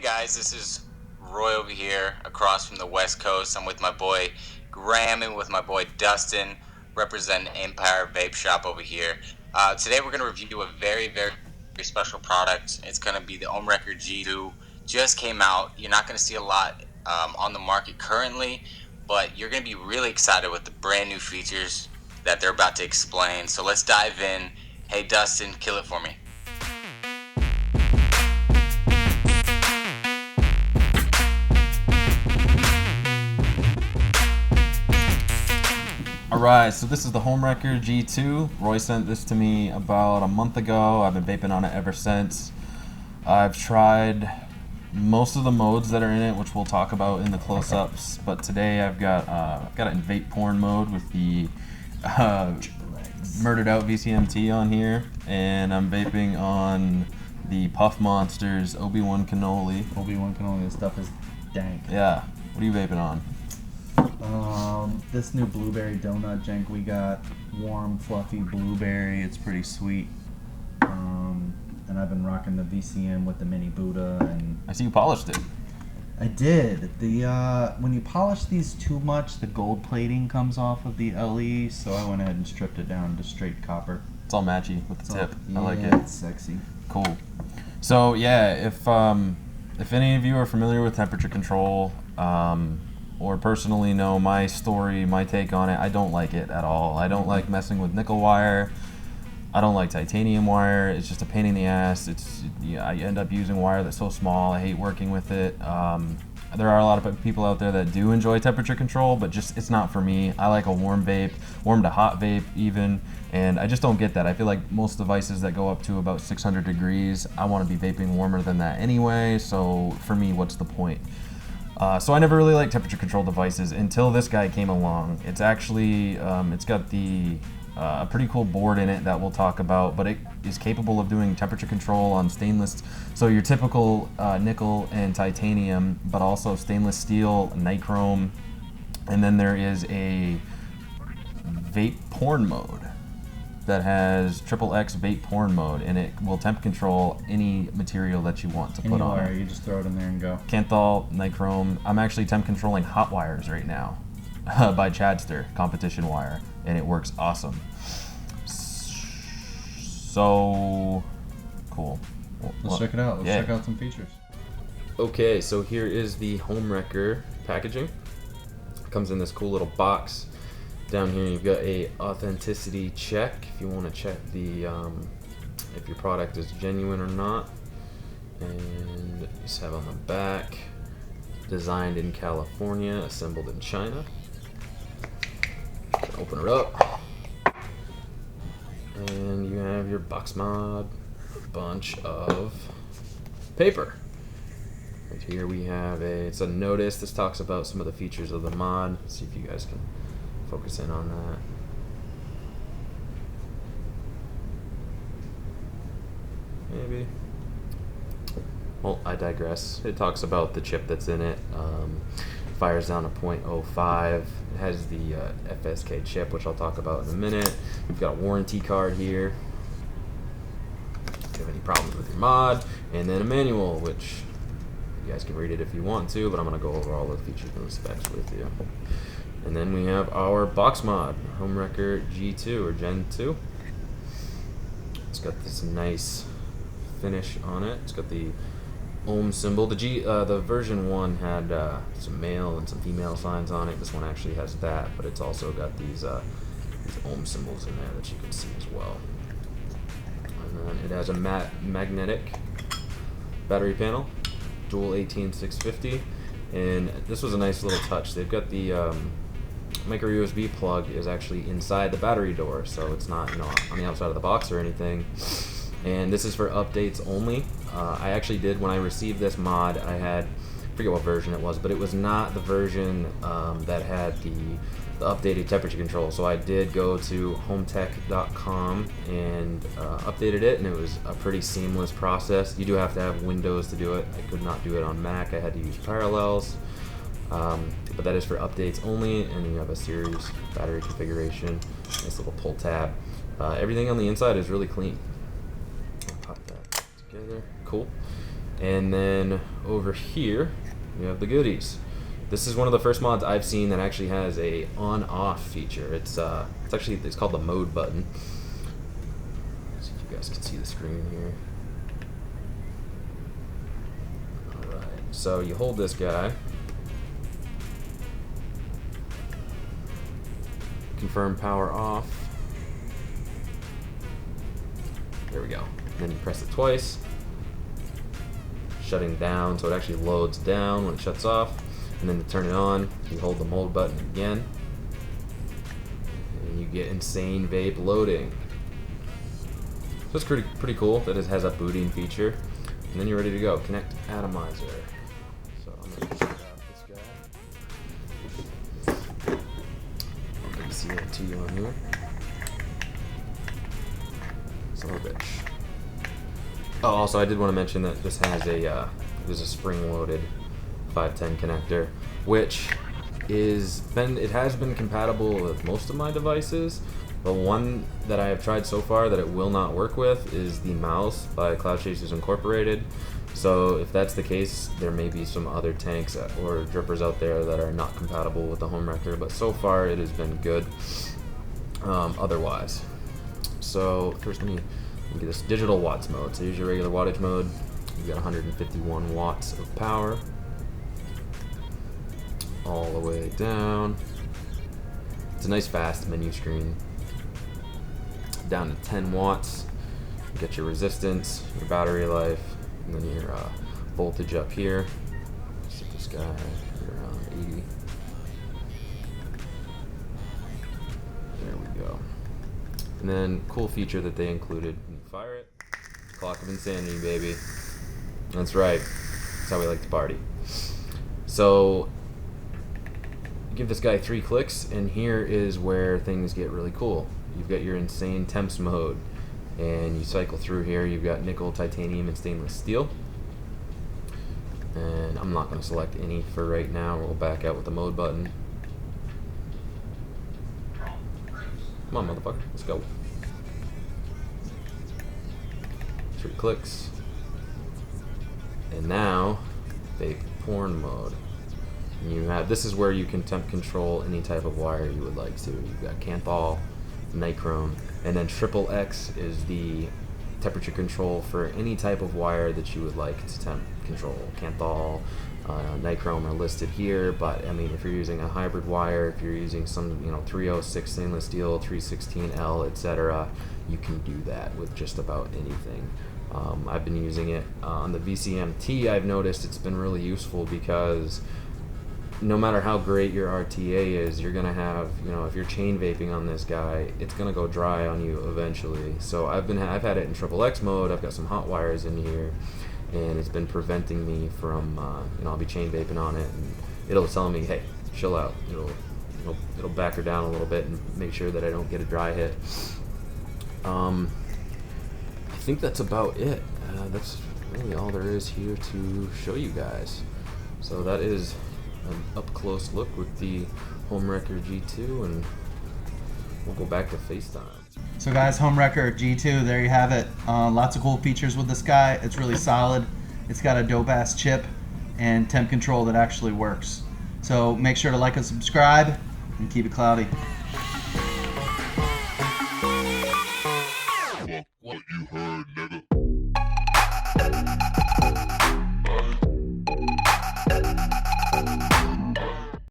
guys, this is Roy over here across from the West Coast. I'm with my boy Graham and with my boy Dustin, representing Empire Vape Shop over here. Today we're going to review a very special product. It's going to be the Homewrecker G2. Just came out. You're not going to see a lot on the market currently, but you're going to be really excited with the brand new features that they're about to explain. So let's dive in. Hey Dustin, kill it for me. Alright, so this is the Homewrecker G2. Roy sent this to me about a month ago. I've been vaping on it ever since. I've tried most of the modes that are in it, which we'll talk about in the close-ups, but today I've got it in vape porn mode with the murdered out VCMT on here, and I'm vaping on the Puff Monsters Obi-Wan Cannoli. Obi-Wan Cannoli, this stuff is dank. Yeah, what are you vaping on? This new blueberry donut jank we got, warm, fluffy blueberry. It's pretty sweet. And I've been rocking the VCM with the mini Buddha. And I see you polished it. I did. When you polish these too much, the gold plating comes off of the LE, so I went ahead and stripped it down to straight copper. It's all matchy with the tip. Yeah, I like it. It's sexy. Cool. So yeah, if any of you are familiar with temperature control, or personally know my story, my take on it, I don't like it at all. I don't like messing with nickel wire. I don't like titanium wire. It's just a pain in the ass. I end up using wire that's so small. I hate working with it. There are a lot of people out there that do enjoy temperature control, but just it's not for me. I like a warm vape, warm to hot vape even, and I just don't get that. I feel like most devices that go up to about 600 degrees, I want to be vaping warmer than that anyway, so for me, what's the point? So I never really liked temperature control devices until this guy came along. It's actually, it's got a pretty cool board in it that we'll talk about, but it is capable of doing temperature control on stainless, so your typical nickel and titanium, but also stainless steel, nichrome, and then there is a vape porn mode that has XXX vape porn mode, and it will temp control any material that you want to put on Anywhere, it. you just throw it in there and go. Kanthal, nichrome. I'm actually temp controlling hot wires right now by Chadster, competition wire, and it works awesome. So cool. Let's check it out. Let's check out some features. Okay, so here is the Homewrecker packaging. It comes in this cool little box. Down here you've got a authenticity check if you want to check the if your product is genuine or not, and you just have on the back, designed in California, assembled in China. Open it up, and you have your box mod, a bunch of paper. Right here we have it's a notice. This talks about some of the features of the mod. Let's see if you guys can focus in on that. Maybe. Well, I digress. It talks about the chip that's in it. Fires down to 0.05. It has the FSK chip, which I'll talk about in a minute. We've got a warranty card here. If you have any problems with your mod. And then a manual, which you guys can read it if you want to, but I'm going to go over all the features and the specs with you. And then we have our box mod, Homewrecker G2 or Gen 2. It's got this nice finish on it. It's got the ohm symbol. The version 1 had some male and some female signs on it. This one actually has that, but it's also got these ohm symbols in there that you can see as well. And then it has a magnetic battery panel, dual 18650, and this was a nice little touch. They've got the micro USB plug is actually inside the battery door, so it's not on the outside of the box or anything. And this is for updates only. I actually did, when I received this mod, I forget what version it was, but it was not the version that had the updated temperature control. So I did go to hometech.com and updated it, and it was a pretty seamless process. You do have to have Windows to do it. I could not do it on Mac. I had to use Parallels. But that is for updates only, and then you have a series battery configuration, nice little pull tab. Everything on the inside is really clean. I'll pop that together. Cool. And then over here, we have the goodies. This is one of the first mods I've seen that actually has a on-off feature. It's called the mode button. Let's see if you guys can see the screen here. All right. So you hold this guy. Confirm power off. There we go. And then you press it twice. Shutting down, so it actually loads down when it shuts off. And then to turn it on, you hold the mode button again. And you get insane vape loading. So it's pretty cool that it has a booting feature. And then you're ready to go. Connect atomizer. So I'm gonna just grab this guy. I'll VCM2 on here. Son of a bitch. Oh, also I did want to mention that this has there's a spring-loaded 510 connector, which it has been compatible with most of my devices. The one that I have tried so far that it will not work with is the mouse by Cloud Chasers Incorporated. So if that's the case, there may be some other tanks or drippers out there that are not compatible with the Hohmwrecker, but so far it has been good otherwise. So first let me get this digital watts mode. So here's your regular wattage mode. You've got 151 watts of power all the way down. It's a nice fast menu screen. Down to 10 watts. You get your resistance, your battery life, and then your voltage up here. Set this guy around 80. There we go. And then cool feature that they included, when you fire it, clock of insanity, baby. That's right. That's how we like to party. So give this guy 3 clicks, and here is where things get really cool. You've got your insane temps mode, and you cycle through here. You've got nickel, titanium, and stainless steel. And I'm not going to select any for right now. We'll back out with the mode button. Come on, motherfucker. Let's go. 3 clicks. And now, vape porn mode. And you have, this is where you can temp control any type of wire you would like to. You've got Canthal, Nichrome, and then XXX is the temperature control for any type of wire that you would like to temp control. Canthal, Nichrome are listed here, but I mean, if you're using a hybrid wire, if you're using some 306 stainless steel, 316L, etc., you can do that with just about anything. I've been using it on the VCM-T. I've noticed it's been really useful because no matter how great your RTA is, you're gonna have, if you're chain vaping on this guy, it's gonna go dry on you eventually. So I've had it in XXX mode. I've got some hot wires in here, and it's been preventing me from, I'll be chain vaping on it, and it'll tell me, hey, chill out. It'll back her down a little bit and make sure that I don't get a dry hit. I think that's about it. That's really all there is here to show you guys. So that is an up-close look with the Homewrecker G2, and we'll go back to FaceTime. So guys, Homewrecker G2, there you have it. Lots of cool features with this guy. It's really solid. It's got a dope-ass chip and temp control that actually works. So make sure to like and subscribe, and keep it cloudy. What you heard, nigga.